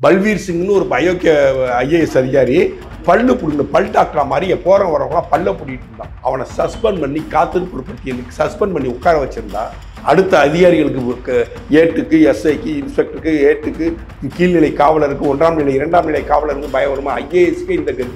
பல்வீர் சிங்னு ஒரு பயோகே ஐஏஎஸ் அதிகாரி பல்லு பிடிக்கணும், பல் டாக்டரா மாதிரி போகிறவங்க வரவங்களாம் பல்ல பிடிக்கிட்டு இருந்தான். அவனை சஸ்பெண்ட் பண்ணி காத்திருப்பு பட்டியலுக்கு சஸ்பெண்ட் பண்ணி உட்கார வச்சிருந்தா அடுத்த அதிகாரிகளுக்கு ஏட்டுக்கு, எஸ்ஐக்கு, இன்ஸ்பெக்டருக்கு, ஏட்டுக்கு, கீழ்நிலை காவலருக்கு, 1ஆம் நிலை 2ஆம் நிலை காவலருக்கு பயம் வருமா? ஐஏஎஸ்க்கு இந்த கதி.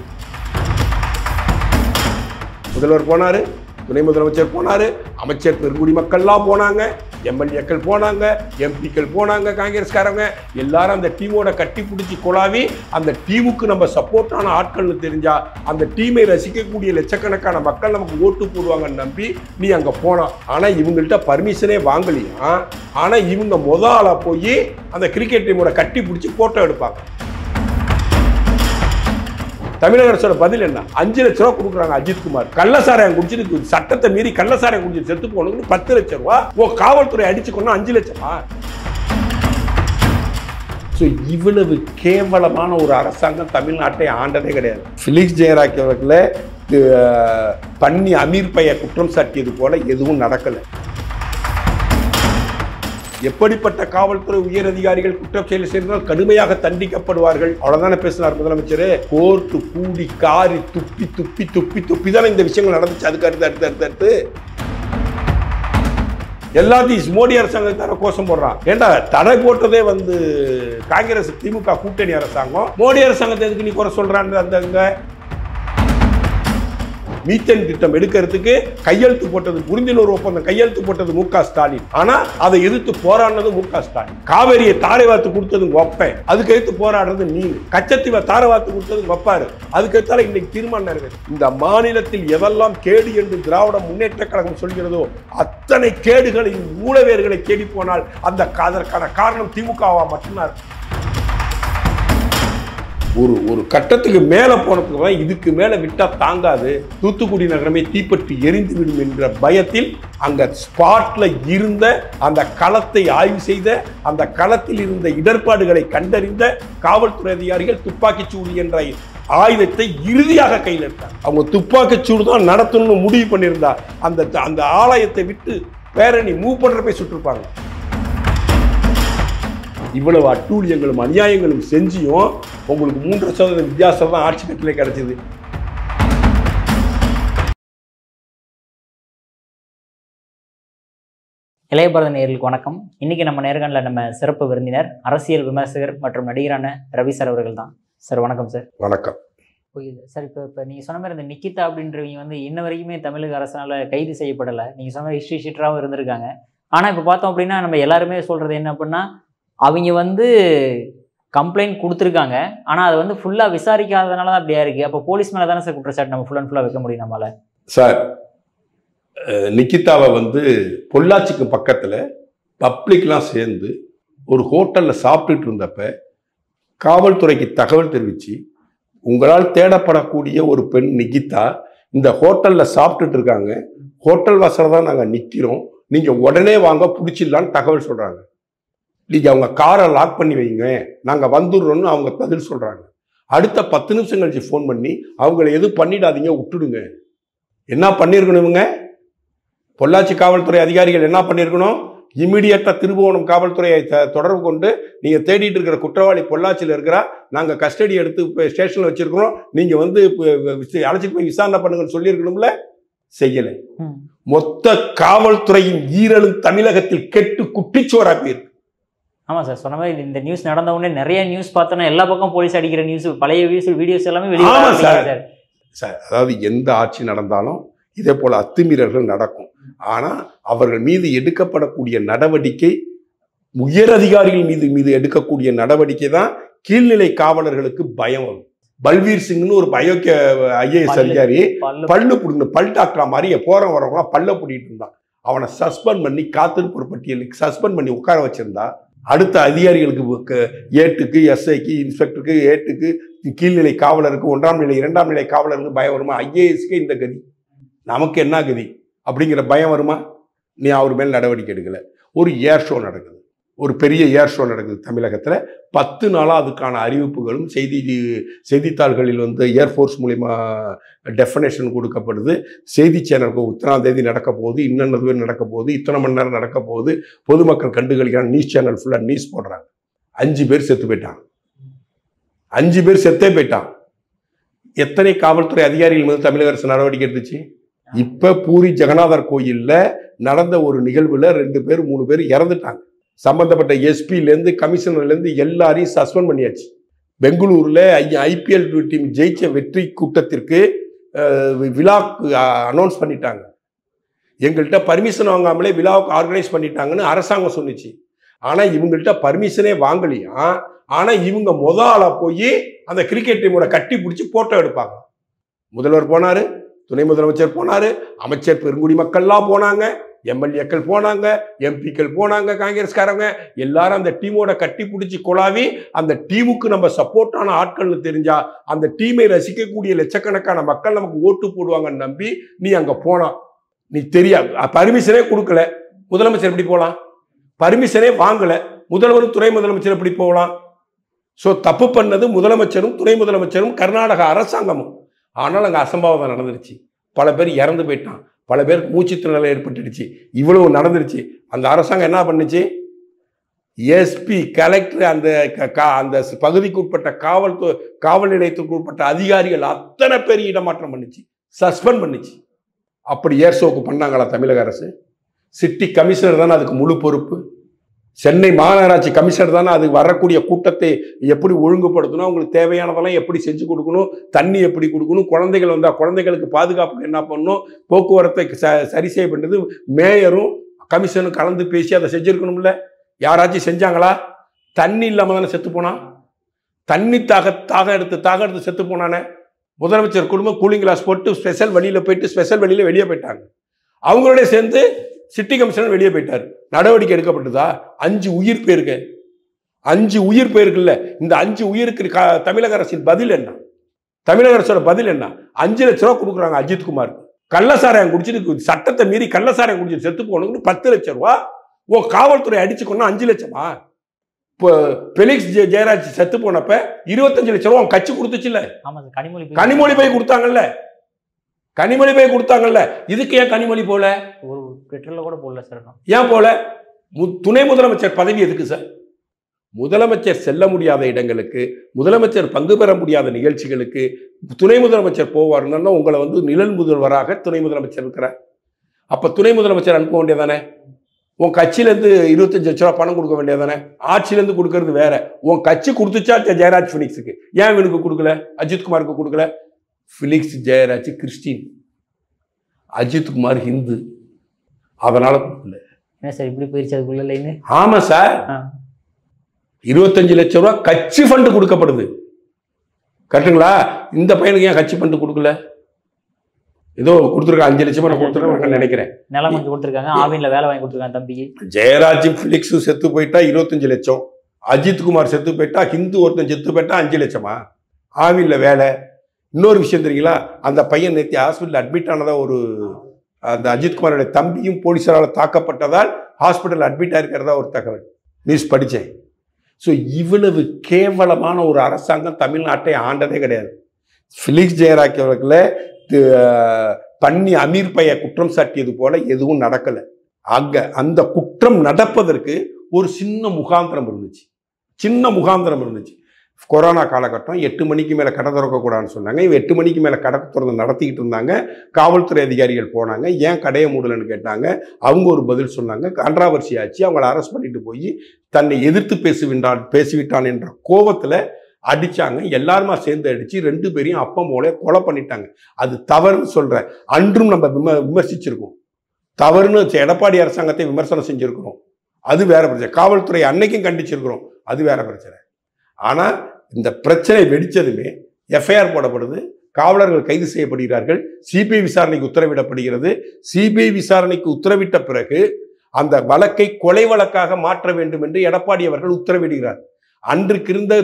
முதல்வர் போனாரு, துணை முதலமைச்சர் போனாரு, அமைச்சர் பெருங்குடி மக்கள்லாம் போனாங்க, எம்எல்ஏக்கள் போனாங்க, எம்பிக்கள் போனாங்க, காங்கிரஸ்காரங்க எல்லாரும் அந்த டீமோட கட்டி பிடிச்சி கொலாவி அந்த டீமுக்கு நம்ம சப்போர்ட்டான ஆட்கள்னு தெரிஞ்சா அந்த டீமை ரசிக்கக்கூடிய லட்சக்கணக்கான மக்கள் நமக்கு ஓட்டு போடுவாங்கன்னு நம்பி நீ அங்கே போனான். ஆனால் இவங்கள்ட்ட பர்மிஷனே வாங்கலையா. ஆனால் இவங்க முதல்ல போய் அந்த கிரிக்கெட் டீமோட கட்டி பிடிச்சி போட்டோ எடுப்பாங்க. தமிழக அரசோட பதில் என்ன? 5 லட்ச ரூபா கொடுக்குறாங்க அஜித்குமார். கள்ளசாராயம் குடிச்சிட்டு சட்டத்தை மீறி கள்ளசாராயம் குடிச்சிட்டு செத்து போனதுக்கு 10 லட்சம் ரூபா. காவல்துறை அடிச்சு கொண்டா 5 லட்சமா? இவ்வளவு கேவலமான ஒரு அரசாங்கம் தமிழ்நாட்டை ஆண்டதே கிடையாது. பிலிக்ஸ் ஜெயராஜ் அவர்களை பண்ணி அமீர் பைய குற்றம் சாட்டியது போல எதுவும் நடக்கல. எப்படிப்பட்ட காவல்துறை உயர் அதிகாரிகள் குற்றம் செயல் செய்தால் கடுமையாக தண்டிக்கப்படுவார்கள். அவ்வளவுதானே பேசினார் முதலமைச்சர். கோர்ட்டு கூடி காரி துப்பி துப்பி துப்பி துப்பி தானே இந்த விஷயங்கள் நடந்துச்சு. அதுக்கு அடுத்து எல்லாத்தையும் மோடி அரசாங்கத்தார கோஷம் போடுறான். ஏண்டா தடை போட்டதே காங்கிரஸ் திமுக கூட்டணி அரசாங்கம். மோடி அரசாங்கத்தை எதுக்கு நீ குறை சொல்றான்னு அந்த மீத்தேன் திட்டம் எடுக்கிறதுக்கு கையெழுத்து போட்டது, புரிந்துணர்வு ஒப்பந்தம் கையெழுத்து போட்டது மு.க. ஸ்டாலின். ஆனா அதை எதிர்த்து போராடினது மு.க. ஸ்டாலின். காவேரியை தாரை வார்த்து கொடுத்தது ஒப்பேன், அதுக்கு எடுத்து போராடுறது நீங்க. கச்சத்தீவை தாரை வார்த்து கொடுத்தது ஒப்பாரு, அதுக்கு எடுத்தால இன்னைக்கு தீர்மானம் நிறைவேறு. இந்த மாநிலத்தில் எதெல்லாம் கேடு என்று திராவிட முன்னேற்ற கழகம் சொல்கிறதோ அத்தனை கேடுகளின் மூலவேர்களை தேடி போனால் அதற்கான காரணம் திமுகவா மட்டும்தான். ஒரு கட்டத்துக்கு மேல போனதுக்கு தான் இதுக்கு மேல விட்டா தாங்காது, தூத்துக்குடி நகரமே தீப்பற்றி எரிந்து விடும் என்ற பயத்தில் அங்க ஸ்பாட்ல இருந்த அந்த களத்தை ஆய்வு செய்த, அந்த களத்தில் இருந்த இடர்பாடுகளை கண்டறிந்த காவல்துறை அதிகாரிகள் துப்பாக்கிச்சூடு என்ற ஆயுதத்தை இறுதியாக கையில் எடுத்தார். அவங்க துப்பாக்கிச்சூடு தான் நடத்தணும்னு முடிவு பண்ணியிருந்தா அந்த ஆலயத்தை விட்டு பேரணி மூவ் பண்றப்ப சுட்டிருப்பாங்க. இவ்வளவு அட்டூழியங்களும் அநியாயங்களும் செஞ்சியும் உங்களுக்கு 3% வித்தியாசம் தான் ஆட்சி கட்டிலே கிடைச்சது. இளைய பாரத நேயர்களுக்கு வணக்கம். இன்னைக்கு நம்ம நேர்காணல நம்ம சிறப்பு விருந்தினர் அரசியல் விமர்சகர் மற்றும் நடிகரான ரவி சார் அவர்கள் தான். சார் வணக்கம். சார் வணக்கம். சார் இப்போ நீங்க சொன்ன மாதிரி இந்த நிக்கிதா அப்படின்றவங்க இன்ன வரைக்குமே தமிழக அரசால கைது செய்யப்படலை. நீங்க சொன்ன ஹிஸ்ட்ரி ஷீட்டராகவும் இருந்திருக்காங்க. ஆனா இப்போ பார்த்தோம் அப்படின்னா நம்ம எல்லாருமே சொல்றது என்ன அப்படின்னா, அவங்க கம்ப்ளைண்ட் கொடுத்துருக்காங்க, ஆனால் அதை ஃபுல்லாக விசாரிக்காததுனால தான் அப்படியா இருக்குது. அப்போ போலீஸ் மேலே தானே சார் குற்றச்சாட்டு நம்ம ஃபுல் அண்ட் ஃபுல்லாக வைக்க முடியும் நம்மளால? சார், நிக்கிதாவை பொள்ளாச்சிக்கு பக்கத்தில் பப்ளிக்லாம் சேர்ந்து ஒரு ஹோட்டலில் சாப்பிட்டுட்டு இருந்தப்ப காவல்துறைக்கு தகவல் தெரிவித்து, உங்களால் தேடப்படக்கூடிய ஒரு பெண் நிக்கிதா இந்த ஹோட்டலில் சாப்பிட்டுட்டு இருக்காங்க, ஹோட்டல் வாசலில் தான் நாங்கள் நிற்கிறோம், நீங்கள் உடனே வாங்க பிடிச்சிடலான்னு தகவல் சொல்கிறாங்க. நீங்கள் அவங்க காரை லாக் பண்ணி வைங்க, நாங்கள் வந்துடுறோன்னு அவங்க பதில் சொல்கிறாங்க. அடுத்த 10 நிமிஷம் கழிச்சு ஃபோன் பண்ணி அவங்களை எதுவும் பண்ணிடாதீங்க, விட்டுடுங்க. என்ன பண்ணியிருக்கணும் இவங்க? பொள்ளாச்சி காவல்துறை அதிகாரிகள் என்ன பண்ணியிருக்கணும்? இம்மிடியட்டாக திருபுவனம் காவல்துறையை தொடர்பு கொண்டு, நீங்கள் தேடிட்டு இருக்கிற குற்றவாளி பொள்ளாச்சியில் இருக்கிறா, நாங்கள் கஸ்டடி எடுத்து ஸ்டேஷனில் வச்சிருக்கிறோம், நீங்கள் அழைச்சிட்டு போய் விசாரணை பண்ணுங்கன்னு சொல்லியிருக்கணும்ல. செய்யலை. மொத்த காவல்துறையின் ஈரலும் தமிழகத்தில் கெட்டு குட்டிச்சோரா போயிருக்கு. ஆமாம் சார், சொன்ன மாதிரி இந்த நியூஸ் நடந்த உடனே நிறைய நியூஸ் பார்த்தோன்னா எல்லா பக்கம் போலீஸ் அடிக்கிற நியூஸ், பழைய வீடியோஸ் எல்லாமே வெளியே சார். அதாவது எந்த ஆட்சி நடந்தாலும் இதே போல அத்துமீறல்கள் நடக்கும். ஆனால் அவர்கள் மீது எடுக்கப்படக்கூடிய நடவடிக்கை, உயர் அதிகாரிகள் மீது எடுக்கக்கூடிய நடவடிக்கை தான் கீழ்நிலை காவலர்களுக்கு பயம் வரும். பல்வீர் சிங்னு ஒரு பயோகே ஐஏஎஸ் அதிகாரி பல்லு பிடிக்கணும், பல் டாக்டரா மாதிரி போறவங்க வரவங்களாம் பல்ல பிடிக்கிட்டு இருந்தான். அவனை சஸ்பெண்ட் பண்ணி காத்திருப்பு பட்டியலுக்கு சஸ்பெண்ட் பண்ணி உட்கார வச்சிருந்தா அடுத்த அதிகாரிகளுக்கு ஏட்டுக்கு, எஸ்ஐக்கு, இன்ஸ்பெக்டருக்கு, ஏட்டுக்கு, கீழ்நிலை காவலருக்கு, 1ஆம் நிலை 2ஆம் நிலை காவலருக்கு பயம் வருமா? ஐஏஎஸ்க்கு இந்த கதி, நமக்கு என்ன கதி அப்படிங்கிற பயம் வருமா? நீ அவர் மேல் நடவடிக்கை எடுக்கலை. ஒரு ஏர் ஷோ நடக்குது, ஒரு பெரிய ஏர் ஷோ நடக்குது தமிழகத்தில். 10 நாளாக அதுக்கான அறிவிப்புகளும் செய்தித்தாள்களில் ஏர்ஃபோர்ஸ் மூலிமா டெஃபினேஷன் கொடுக்கப்படுது. செய்தி சேனலுக்கு இத்தனாம் தேதி நடக்க போகுது, இன்னது நடக்க போகுது, இத்தனை மணி நேரம் நடக்க போகுது, பொதுமக்கள் கண்டுகளிக்கிறாங்க. நியூஸ் சேனல் ஃபுல்லாக நியூஸ் போடுறாங்க. 5 பேர் செத்து போயிட்டாங்க. 5 பேர் செத்தே போயிட்டான். எத்தனை காவல்துறை அதிகாரிகள் மீது தமிழக அரசு நடவடிக்கை எடுத்துச்சு? இப்ப பூரி ஜெகநாதர் கோயில்ல நடந்த ஒரு நிகழ்வுல 2 பேர் 3 பேர் இறந்துட்டாங்க. சம்பந்தப்பட்ட எஸ்பிலேருந்து கமிஷனர்லேருந்து எல்லாரையும் சஸ்பெண்ட் பண்ணியாச்சு. பெங்களூர்ல IPL டீம் ஜெயிச்ச வெற்றி கூட்டத்திற்கு விழா அனௌன்ஸ் பண்ணிட்டாங்க. எங்கள்கிட்ட பர்மிஷன் வாங்காமலே விழாவுக்கு ஆர்கனைஸ் பண்ணிட்டாங்கன்னு அரசாங்கம் சொன்னிச்சு. ஆனா இவங்கள்ட்ட பர்மிஷனே வாங்கலையா. ஆனா இவங்க ஆளா போய் அந்த கிரிக்கெட் டீமோட கட்டி பிடிச்சி போட்டோ எடுப்பாங்க. முதல்வர் போனாரு, துணை முதலமைச்சர் போனாரு, அமைச்சர் பெருங்குடி மக்கள்லாம் போனாங்க, MLAக்கள் போனாங்க, MPக்கள் போனாங்க, காங்கிரஸ்காரங்க எல்லாரும் அந்த டீமோட கட்டி பிடிச்சி கொலாவி அந்த டீமுக்கு நம்ம சப்போர்ட்டான ஆட்கள்னு தெரிஞ்சா அந்த டீமை ரசிக்கக்கூடிய லட்சக்கணக்கான மக்கள் நமக்கு ஓட்டு போடுவாங்கன்னு நம்பி நீ அங்க போனா. நீ தெரியாது, பர்மிஷனே கொடுக்கல, முதலமைச்சர் எப்படி போகலாம்? பர்மிஷனே வாங்கல, முதல்வரும் துணை முதலமைச்சர் எப்படி போகலாம்? ஸோ தப்பு பண்ணது முதலமைச்சரும் துணை முதலமைச்சரும் கர்நாடக அரசாங்கமும். ஆனால் அங்கே அசம்பாவிதம் நடந்துருச்சு. பல பேர் இறந்து போயிட்டான், பல பேருக்கு மூச்சு திணறல் ஏற்பட்டுடுச்சு. இவ்வளவு நடந்துருச்சு. அந்த அரசாங்கம் என்ன பண்ணுச்சு? எஸ்பி கலெக்டர் அந்த அந்த பகுதிக்கு உட்பட்ட காவல் நிலையத்துக்கு உட்பட்ட அதிகாரிகள் அத்தனை பேர் இடமாற்றம் பண்ணிச்சு, சஸ்பெண்ட் பண்ணிச்சு. அப்படி ஏர்ஷோக்கு பண்ணாங்களா தமிழக அரசு? சிட்டி கமிஷனர் தானே அதுக்கு முழு பொறுப்பு. சென்னை மாநகராட்சி கமிஷனர் தானே அதுக்கு வரக்கூடிய கூட்டத்தை எப்படி ஒழுங்குபடுத்தணும், அவங்களுக்கு தேவையானதெல்லாம் எப்படி செஞ்சு கொடுக்கணும், தண்ணி எப்படி கொடுக்கணும், குழந்தைகள் வந்தால் குழந்தைகளுக்கு பாதுகாப்புக்கு என்ன பண்ணணும், போக்குவரத்தை சரி செய்ய பண்ணுறது மேயரும் கமிஷனும் கலந்து பேசி அதை செஞ்சுருக்கணும்ல. யாராச்சும் செஞ்சாங்களா? தண்ணி இல்லாமல் தானே செத்து போனான். தண்ணி தாக எடுத்து செத்து போனானே. முதலமைச்சர் குடும்பம் கூலிங் கிளாஸ் போட்டு ஸ்பெஷல் வழியில் போயிட்டு ஸ்பெஷல் வழியில் வெளியே போயிட்டாங்க. அவங்களோட சேர்ந்து சிட்டி கமிஷனர் வெளியே போயிட்டார். நடவடிக்கை எடுக்கப்பட்டதா? 5 உயிர் போயிருக்கு. 5 உயிர் போயிருக்குல்ல. இந்த 5 உயிருக்கு தமிழக அரசின் பதில் என்ன? தமிழக அரசோட பதில் என்ன? 5 லட்ச ரூபா கொடுக்குறாங்க அஜித்குமார். கள்ளசாராயம் குடிச்சிட்டு சட்டத்தை மீறி கள்ளசாராயம் குடிச்சிட்டு செத்து போனதுக்கு 10 லட்சம் ரூபா. காவல்துறை அடிச்சுக்கொண்டா 5 லட்சமா? இப்போ பெலிக்ஸ் ஜெயராஜ் செத்து போனப்ப 25 லட்சம் ரூபா கட்சி கொடுத்துச்சுல்ல. கனிமொழி போய் கொடுத்தாங்கல்ல. கனிமொழி போய் கொடுத்தாங்கல்ல. இதுக்கு ஏன் கனிமொழி போல? ஒரு பெட்ரோல கூட போடல சார். ஏன் போல? துணை முதலமைச்சர் பதவி எதுக்கு சார்? முதலமைச்சர் செல்ல முடியாத இடங்களுக்கு, முதலமைச்சர் பங்கு பெற முடியாத நிகழ்ச்சிகளுக்கு துணை முதலமைச்சர் போவாருன்னா உங்களை நிழல் முதல்வராக துணை முதலமைச்சர் இருக்கிறார். அப்ப துணை முதலமைச்சர் அனுப்ப வேண்டியதானே? உன் கட்சியிலேருந்து 25 லட்ச ரூபா பணம் கொடுக்க வேண்டியதானே? ஆட்சியிலேருந்து கொடுக்கறது வேற. உன் கட்சி கொடுத்துச்சா ஜெயராஜ் பினிக்ஸுக்கு? ஏன் இவனுக்கு கொடுக்கல? அஜித்குமாருக்கு கொடுக்கல? பிலிக்ஸ் ஜெயராஜ் கிறிஸ்டின், அஜித்குமார் ஹிந்து, அதனால கொடுக்கல. சார் இப்படி போயிருச்சு அதுக்குள்ள லைன். ஆமா சார், 25 லட்சம் ரூபாய் கட்சி ஃபண்டு கொடுக்கப்படுது. கரெக்டுங்களா? இந்த பையனுக்கு ஏன் கட்சி ஃபண்டு கொடுக்கல? ஏதோ கொடுத்துருக்காங்க, 5 லட்சம் கொடுத்துருக்காங்க நினைக்கிறேன். நிலம் வாங்கி கொடுத்துருக்காங்க, ஆவின்ல வேலை வாங்கி கொடுத்துருக்காங்க தம்பிக்கு. ஜெயராஜும் பிலிக்ஸும் செத்து போயிட்டா 25 லட்சம், அஜித்குமார் செத்து போயிட்டா, ஹிந்து ஒருத்தன் செத்து போயிட்டா 5 லட்சமா? ஆவின்ல வேலை. இன்னொரு விஷயம் தெரியுங்களா? அந்த பையன் நேற்று ஹாஸ்பிட்டல் அட்மிட் ஆனதா அந்த அஜித்குமாரோட தம்பியும் போலீஸாரால் தாக்கப்பட்டதால் ஹாஸ்பிட்டல் அட்மிட் ஆயிருக்கிறதா ஒரு தகவல் நியூஸ் படித்தேன். ஸோ இவ்வளவு கேவலமான ஒரு அரசாங்கம் தமிழ்நாட்டை ஆண்டதே கிடையாது. பிலிக்ஸ் ஜெயராஜ் அவர்களை பண்ணி அமீர் பைய குற்றம் சாட்டியது போல எதுவும் நடக்கலை. அந்த குற்றம் நடப்பதற்கு ஒரு சின்ன முகாந்திரம் இருந்துச்சு. கொரோனா காலகட்டம் 8 மணிக்கு மேலே கடை திறக்கக்கூடாதுன்னு சொன்னாங்க. இவன் 8 மணிக்கு மேலே கடை திறந்து நடத்திக்கிட்டு இருந்தாங்க. காவல்துறை அதிகாரிகள் போனாங்க, ஏன் கடையை மூடலன்னு கேட்டாங்க. அவங்க ஒரு பதில் சொன்னாங்க. கான்ட்ராவர்சி ஆச்சு. அவங்கள அரெஸ்ட் பண்ணிட்டு போய் தன்னை எதிர்த்து பேசிவிட்டான் என்ற கோபத்தில் அடிச்சாங்க. எல்லாருமா சேர்ந்து அடிச்சு 2 பேரையும் அப்பம் போல கொலை பண்ணிட்டாங்க. அது தவறுன்னு சொல்றேன். அன்றும் நம்ம விமர்சிச்சிருக்கோம். தவறுன்னு எடப்பாடி அரசாங்கத்தை விமர்சனம் செஞ்சிருக்கிறோம். அது வேற பிரச்சனை. காவல்துறை அன்னைக்கும் கண்டிச்சிருக்கிறோம். அது வேற பிரச்சனை. ஆனால் இந்த பிரச்சனை வெடிச்சதுமே எஃப்ஐஆர் போடப்படுது, காவலர்கள் கைது செய்யப்படுகிறார்கள், சிபிஐ விசாரணைக்கு உத்தரவிடப்படுகிறது. சிபிஐ விசாரணைக்கு உத்தரவிட்ட பிறகு அந்த வழக்கை கொலை வழக்காக மாற்ற வேண்டும் என்று எடப்பாடி அவர்கள் உத்தரவிடுகிறார். அன்றைக்கு இருந்த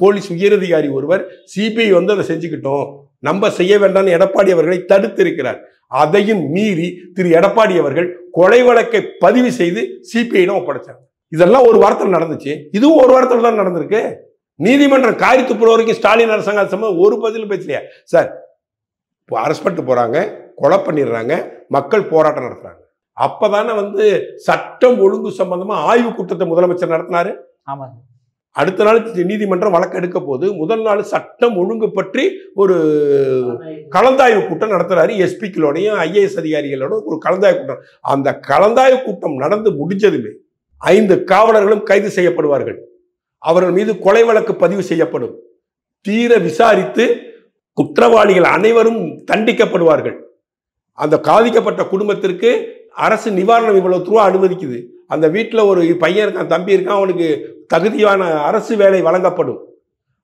போலீஸ் உயரதிகாரி ஒருவர் சிபிஐ அதை செஞ்சுக்கிட்டோம், நம்ம செய்ய வேண்டாம்னு எடப்பாடி அவர்களை தடுத்திருக்கிறார். அதையும் மீறி திரு எடப்பாடி அவர்கள் கொலை வழக்கை பதிவு செய்து சிபிஐடம் ஒப்படைச்சாங்க. இதெல்லாம் ஒரு வாரத்தில் நடந்துச்சு. இதுவும் ஒரு வாரத்தில் தான் நடந்திருக்கு. நீதிமன்றம் காரித்து போற வரைக்கும் ஸ்டாலின் அரசாங்கம் சம்பந்தம் ஒரு பதில் பேசலையா சார்? இப்போ அரெஸ்ட் பண்ணிட்டு போறாங்க, கொலை பண்ணிடுறாங்க, மக்கள் போராட்டம் நடத்துறாங்க. அப்பதானே சட்டம் ஒழுங்கு சம்பந்தமா ஆய்வு கூட்டத்தை முதலமைச்சர் நடத்தினாரு. அடுத்த நாள் நீதிமன்றம் வழக்கு எடுக்க போது முதல் நாள் சட்டம் ஒழுங்கு பற்றி ஒரு கலந்தாய்வு கூட்டம் நடத்துறாரு. எஸ்பிக்களோடையும் ஐஏஎஸ் அதிகாரிகளோட ஒரு கலந்தாய்வு கூட்டம். அந்த கலந்தாய்வு கூட்டம் நடந்து முடிஞ்சதுமே 5 காவலர்களும் கைது செய்யப்படுவார்கள். அவர்கள் மீது கொலை வழக்கு பதிவு செய்யப்படும். தீர விசாரித்து குற்றவாளிகள் அனைவரும் தண்டிக்கப்படுவார்கள். அந்த பாதிக்கப்பட்ட குடும்பத்திற்கு அரசு நிவாரணம் இவ்வளவு ரூபா அனுமதிக்குது. அந்த வீட்டில் ஒரு பையன் இருக்கான், தம்பி இருக்கான், அவனுக்கு தகுதியான அரசு வேலை வழங்கப்படும்.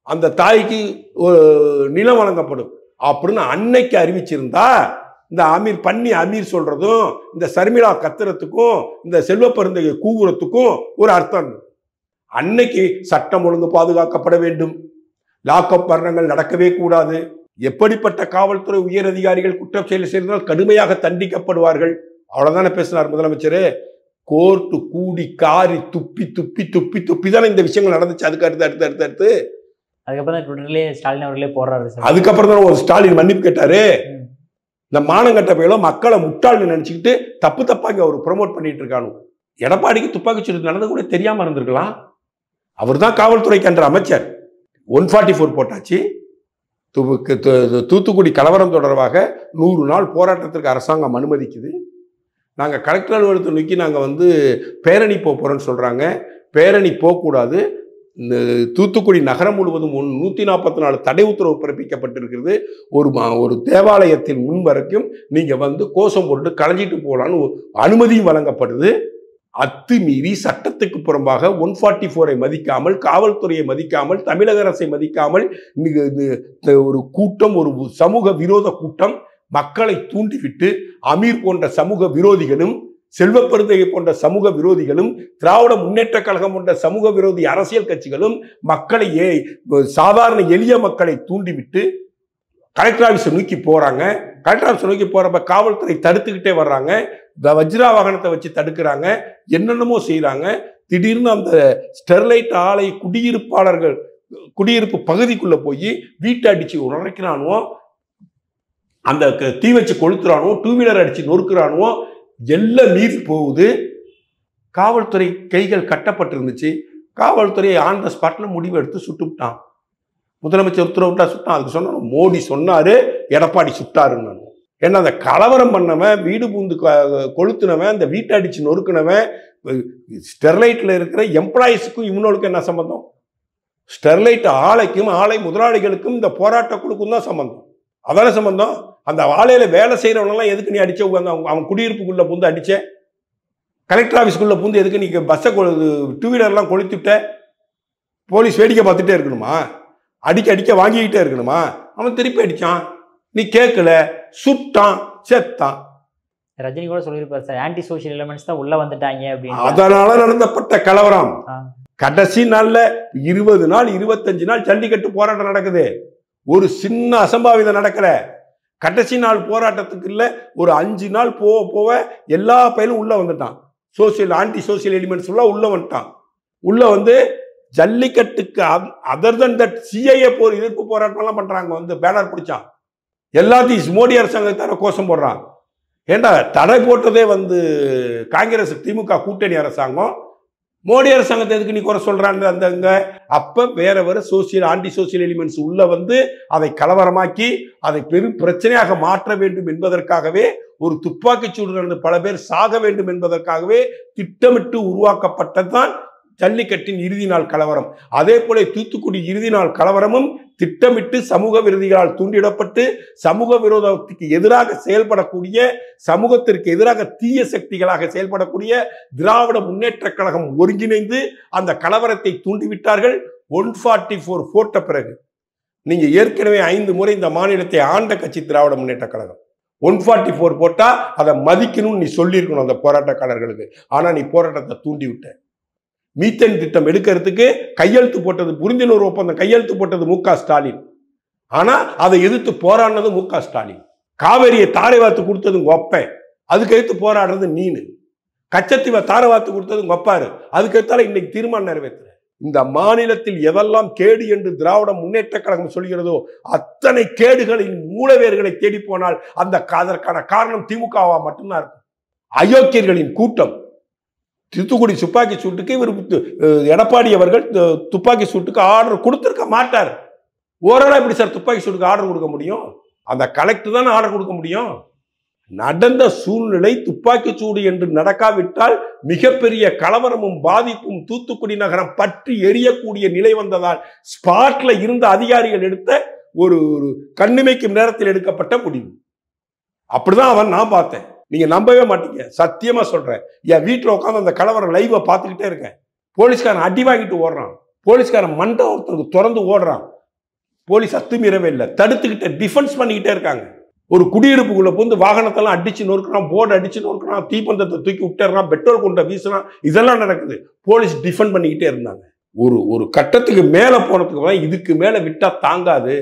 அந்த தாய்க்கு ஒரு நிலம் வழங்கப்படும் அப்படின்னு அன்னைக்கு அறிவிச்சிருந்தா இந்த அமீர் சொல்றதும் இந்த சர்மிளா கத்துறதுக்கும் இந்த செல்வப்பெருந்தகை கூவுறதுக்கும் ஒரு அர்த்தம். அன்னைக்கு சட்டம் ஒழுங்கு பாதுகாக்கப்பட வேண்டும், லாக்அப் மரணங்கள் நடக்கவே கூடாது, எப்படிப்பட்ட காவல்துறை உயர் அதிகாரிகள் குற்றம் செயல் செய்தால் கடுமையாக தண்டிக்கப்படுவார்கள். அவ்வளவுதானே பேசினார் முதலமைச்சர். கோர்ட்டு கூடி காரி துப்பி துப்பி துப்பி துப்பி தானே இந்த விஷயங்கள் நடந்துச்சு. அதுக்கு அடுத்து அதுக்கப்புறம் ட்விட்டர்லயே ஸ்டாலின் அவர்களே போடுறாரு. அதுக்கப்புறம் தான் ஒரு ஸ்டாலின் மன்னிப்பு கேட்டாரு. இந்த மானங்கட்ட பயில மக்களை முட்டாள்னு நினைச்சுக்கிட்டு தப்பு தப்பாங்க அவர் ப்ரொமோட் பண்ணிட்டு இருக்கானு. எடப்பாடிக்கு துப்பாக்கிச்சூடு நடந்து கூட தெரியாம இருந்திருக்கலாம். அவர் தான் காவல்துறைக்கு என்ற அமைச்சர். 144 போட்டாச்சு. தூத்துக்குடி கலவரம் தொடர்பாக 100 நாள் போராட்டத்திற்கு அரசாங்கம் அனுமதிக்குது. நாங்கள் கலெக்டர் அலுவலகத்தை நோக்கி நாங்கள் பேரணி போகிறோன்னு சொல்கிறாங்க. பேரணி போகக்கூடாது. தூத்துக்குடி நகரம் முழுவதும் 144 தடை உத்தரவு பிறப்பிக்கப்பட்டிருக்கிறது. ஒரு தேவாலயத்தின் முன் வரைக்கும் நீங்கள் கோஷம் போட்டு களைஞ்சிட்டு போகலான்னு அனுமதியும் வழங்கப்படுது. அத்துமீறி சட்டத்துக்கு புறம்பாக 144ஐ மதிக்காமல், காவல்துறையை மதிக்காமல், தமிழக அரசை மதிக்காமல் ஒரு கூட்டம், ஒரு சமூக விரோத கூட்டம் மக்களை தூண்டிவிட்டு அமீர் போன்ற சமூக விரோதிகளும், செல்வப்பெருந்தகை போன்ற சமூக விரோதிகளும், திராவிட முன்னேற்ற கழகம் போன்ற சமூக விரோதி அரசியல் கட்சிகளும் மக்களை சாதாரண எளிய மக்களை தூண்டிவிட்டு கலெக்டர் ஆஃபீஸை நோக்கி போறாங்க. கலெக்டர் ஆஃபீஸை நோக்கி போறப்ப காவல்துறை தடுத்துக்கிட்டே வர்றாங்க. வஜ்ரா வாகனத்தை வச்சு தடுக்கிறாங்க, என்னென்னமோ செய்யறாங்க. திடீர்னு அந்த ஸ்டெர்லைட் ஆலை குடியிருப்பு பகுதிக்குள்ள போய் வீட்டை அடிச்சு உடைக்கிறானுவோ, அந்த தீ வச்சு கொளுத்துறானுவோ, 2 வீலர் அடிச்சு நொறுக்குறானுவோ, எல்லாம் மீறி போகுது. காவல்துறை கைகள் கட்டப்பட்டிருந்துச்சு. காவல்துறையை ஆன் த ஸ்பாட்ல முடிவு எடுத்து சுட்டுவிட்டான். முதலமைச்சர் உத்தரவிட்டா சுட்டான். அதுக்கு சொன்ன மோடி சொன்னாரு, எடப்பாடி சுட்டாருன்னு. ஏன்னா அந்த கலவரம் பண்ணவன், வீடு பூந்து கொளுத்துனவன், அந்த வீட்டை அடிச்சு நொறுக்குனவன், ஸ்டெர்லைட்ல இருக்கிற எம்ப்ளாயிஸுக்கும் இவனுக்கும் என்ன சம்பந்தம்? ஸ்டெர்லைட் ஆலைக்கும் ஆலை முதலாளிகளுக்கும் இந்த போராட்ட குழுக்கும் தான் சம்பந்தம். அதான சம்பந்தம். அந்த ஆலையில வேலை செய்யறவனெல்லாம் எதுக்கு நீ அடிச்ச? அவன் குடியிருப்புக்குள்ள பூந்து அடிச்ச? கலெக்டர் ஆஃபீஸ்க்குள்ள பூந்து எதுக்கு நீ பஸ்ஸை 2 வீலர்லாம் கொளுத்துட்ட? போலீஸ் வேடிக்கை பார்த்துட்டே இருக்கணுமா? அடிக்க வாங்கிக்கிட்டே இருக்கணுமா? அவன் திருப்பி அடிச்சான், நீ கேட்கல, சுட்டான், செத்தான். ரஜினி கூட சொல்லியிருப்பார் சார், ஆன்டி சோஷியல் எலிமெண்ட்ஸ் தான் உள்ள வந்துட்டாங்க அப்படின்னு. அதனால நடந்தப்பட்ட கலவரம். கடைசி நாள்ல 20 நாள் 25 நாள் ஜல்லிக்கட்டு போராட்டம் நடக்குது. ஒரு சின்ன அசம்பாவிதம் நடக்கல. கடைசி நாள் போராட்டத்துக்கு இல்ல, ஒரு 5 நாள் போக எல்லா பயிலும் உள்ள வந்துட்டான். ஆன்டி சோசியல் எலிமெண்ட்ஸ் உள்ள வந்துட்டான். உள்ள ஜல்லிக்கட்டுக்கு அதர் தன் தட் சிஐஏ எதிர்ப்பு போராட்டம்லாம் பண்றாங்க. பேனர் பிடிச்சான். எல்லாத்தையும் மோடி அரசாங்கத்தான கோஷம் போடுறான். ஏண்டா தடை போட்டதே காங்கிரஸ் திமுக கூட்டணி அரசாங்கம். மோடி அரசாங்கத்தை எதுக்கு நீ குறை சொல்றாங்க? அப்ப வேற ஆன்டி சோசியல் எலிமெண்ட்ஸ் உள்ள அதை கலவரமாக்கி அதை பெரும் பிரச்சனையாக மாற்ற வேண்டும் என்பதற்காகவே, ஒரு துப்பாக்கிச்சூடு நடந்து பல பேர் சாக வேண்டும் என்பதற்காகவே திட்டமிட்டு உருவாக்கப்பட்டதுதான் ஜல்லிக்கட்டின் இறுதி நாள் கலவரம். அதே போல தூத்துக்குடி இறுதி நாள் கலவரமும் திட்டமிட்டு சமூக விரோதிகளால் தூண்டிடப்பட்டு சமூக விரோதத்துக்கு எதிராக செயல்படக்கூடிய, சமூகத்திற்கு எதிராக தீய சக்திகளாக செயல்படக்கூடிய திராவிட முன்னேற்ற கழகம் ஒருங்கிணைந்து அந்த கலவரத்தை தூண்டிவிட்டார்கள். 144 போட்ட பிறகு நீங்க ஏற்கனவே 5 முறை இந்த மாநிலத்தை ஆண்ட கட்சி திராவிட முன்னேற்ற கழகம். 144 போட்டா அதை மதிக்கணும்னு நீ சொல்லியிருக்கணும் அந்த போராட்டக்காரர்களுக்கு. ஆனா நீ போராட்டத்தை தூண்டி விட்ட. மீத்தேன் திட்டம் எடுக்கிறதுக்கு கையெழுத்து போட்டது, புரிந்துணர்வு ஒப்பந்தம் கையெழுத்து போட்டது மு.க. ஸ்டாலின். ஆனா அதை எதிர்த்து போராடினது மு.க. ஸ்டாலின். காவேரியை தாரை வார்த்து கொடுத்தது ஒப்பேன், அதுக்கு எடுத்து போராடுறது நீனு. கச்சத்தீவை தாரை வார்த்து கொடுத்தது ஒப்பாரு, அதுக்கு எடுத்தால இன்னைக்கு தீர்மானம் நிறைவேற்ற. இந்த மாநிலத்தில் எதெல்லாம் கேடு என்று திராவிட முன்னேற்ற கழகம் சொல்கிறதோ அத்தனை கேடுகளின் மூலவேர்களை தேடி போனால் அதற்கான காரணம் திமுகவா மட்டும்தான் இருக்கும். அயோக்கியர்களின் கூட்டம். தூத்துக்குடி துப்பாக்கி சூட்டுக்கு இவர் எடப்பாடி அவர்கள் துப்பாக்கி சூட்டுக்கு ஆர்டர் கொடுத்துருக்க மாட்டார். ஓரளவு எப்படி சார் துப்பாக்கி சூட்டுக்கு ஆர்டர் கொடுக்க முடியும்? அந்த கலெக்டர் தானே ஆர்டர் கொடுக்க முடியும். நடந்த சூழ்நிலை துப்பாக்கி சூடு என்று நடக்காவிட்டால் மிகப்பெரிய கலவரமும் பாதிப்பும் தூத்துக்குடி நகரம் பற்றி எரியக்கூடிய நிலை வந்ததால் ஸ்பாட்ல இருந்த அதிகாரிகள் எடுத்த ஒரு கண்ணிமைக்கும் நேரத்தில் எடுக்கப்பட்ட முடிவு. அப்படிதான் நான் பார்த்தேன். நீங்க நம்பவே மாட்டீங்க, சத்தியமா சொல்றேன். என் வீட்டில் உட்காந்து அந்த கலவரம் லைவ பார்த்துக்கிட்டே இருக்கேன். போலீஸ்காரன் அடி வாங்கிட்டு ஓடுறான், போலீஸ்காரன் மண்டை ஒருத்தருக்கு திறந்து ஓடுறான். போலீஸ் அத்துமீறவே இல்லை, தடுத்துக்கிட்ட டிஃபென்ஸ் பண்ணிக்கிட்டே இருக்காங்க. ஒரு குடியிருப்புக்குள்ள போந்து வாகனத்தெல்லாம் அடிச்சு நொறுக்கிறான், போர்டு அடிச்சு நொறுக்கிறான், தீப்பந்தத்தை தூக்கி விட்டுறான், பெட்ரோல் கொண்ட வீசுறான். இதெல்லாம் நடக்குது. போலீஸ் டிஃபெண்ட் பண்ணிக்கிட்டே இருந்தாங்க. ஒரு கட்டத்துக்கு மேல போனதுக்கு இதுக்கு மேல விட்டா தாங்காது,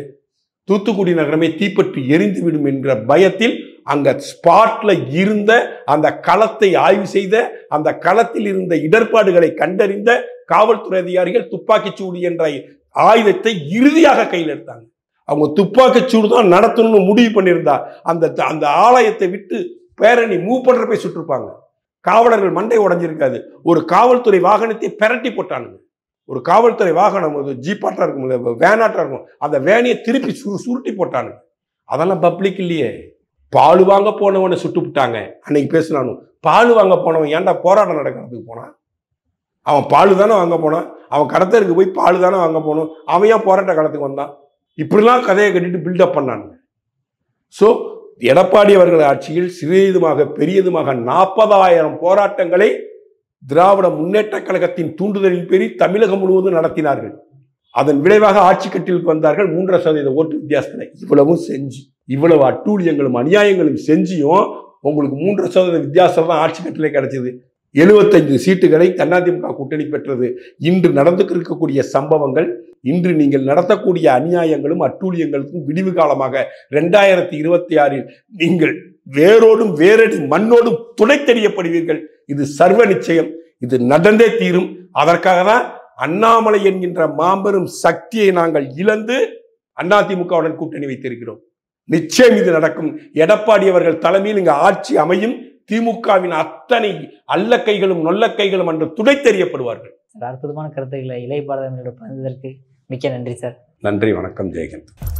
தூத்துக்குடி நகரமே தீப்பற்றி எரிந்து விடும் என்கிற பயத்தில் அங்க ஸ்பாட்ல இருந்த அந்த களத்தை ஆய்வு செய்த, அந்த களத்தில் இருந்த இடர்பாடுகளை கண்டறிந்த காவல்துறை அதிகாரிகள் துப்பாக்கிச்சூடு என்ற ஆயுதத்தை இறுதியாக கையில் எடுத்தாங்க. அவங்க துப்பாக்கிச்சூடு தான் நடத்தணும்னு முடிவு பண்ணியிருந்தா அந்த ஆலயத்தை விட்டு பேரணி மூவ் பண்றப்ப சுட்டிருப்பாங்க. காவலர்கள் மண்டை உடைஞ்சிருக்காது. ஒரு காவல்துறை வாகனத்தை பெரட்டி போட்டானுங்க. ஒரு காவல்துறை வாகனம் ஜீப்பாட்டா இருக்கும், வேனாட்டா இருக்கும், அந்த வேனையை திருப்பி சுருட்டி போட்டானுங்க. அதெல்லாம் பப்ளிக் இல்லையே. பால் வாங்க போனவனை சுட்டு விட்டாங்க. அன்னைக்கு பேசினானு பால் வாங்க போனவன் ஏன்டா போராட்டம் நடக்கிறதுக்கு போனான்? அவன் பால் தானே வாங்க போனான். அவன் கடத்தருக்கு போய் பால் தானே வாங்க போகணும். அவன் ஏன் போராட்ட காலத்துக்கு வந்தான்? இப்படிலாம் கதையை கட்டிட்டு பில்டப் பண்ணானுங்க. ஸோ எடப்பாடி அவர்கள் ஆட்சியில் சிறியதுமாக பெரியதுமாக 40,000 போராட்டங்களை திராவிட முன்னேற்ற கழகத்தின் தூண்டுதலின் பேரில் தமிழகம் முழுவதும் நடத்தினார்கள். அதன் விளைவாக ஆட்சி கட்டிலுக்கு வந்தார்கள். 3% ஓட்டு வித்தியாசத்தில். இவ்வளவும் செஞ்சு, இவ்வளவு அட்டூழியங்களும் அநியாயங்களும் செஞ்சியும் உங்களுக்கு 3% வித்தியாசம் தான் ஆட்சி கட்டிலே கிடைச்சது. 75 சீட்டுகளை அதிமுக கூட்டணி பெற்றது. இன்று நடந்துக்கிருக்கக்கூடிய சம்பவங்கள், இன்று நீங்கள் நடத்தக்கூடிய அநியாயங்களும் அட்டூழியங்களுக்கும் விடிவு காலமாக 2026 நீங்கள் வேரோடும் வேரடி மண்ணோடும் துணை தெரியப்படுவீர்கள். இது சர்வ நிச்சயம். இது நடந்தே தீரும். அதற்காக தான் அண்ணாமலை என்கின்ற மாபெரும் சக்தியை நாங்கள் இழந்து அதிமுகவுடன் கூட்டணி வைத்திருக்கிறோம். நிச்சயம் இது நடக்கும். எடப்பாடி அவர்கள் தலைமையில் இங்கு ஆட்சி அமையும். திமுகவின் அத்தனை அல்ல கைகளும் நொல்ல கைகளும் என்று துணை தெரியப்படுவார்கள். அற்புதமான கருத்துக்களை இளைய பாரதம் பகிர்ந்ததற்கு மிக்க நன்றி சார். நன்றி, வணக்கம், ஜெயகந்த்.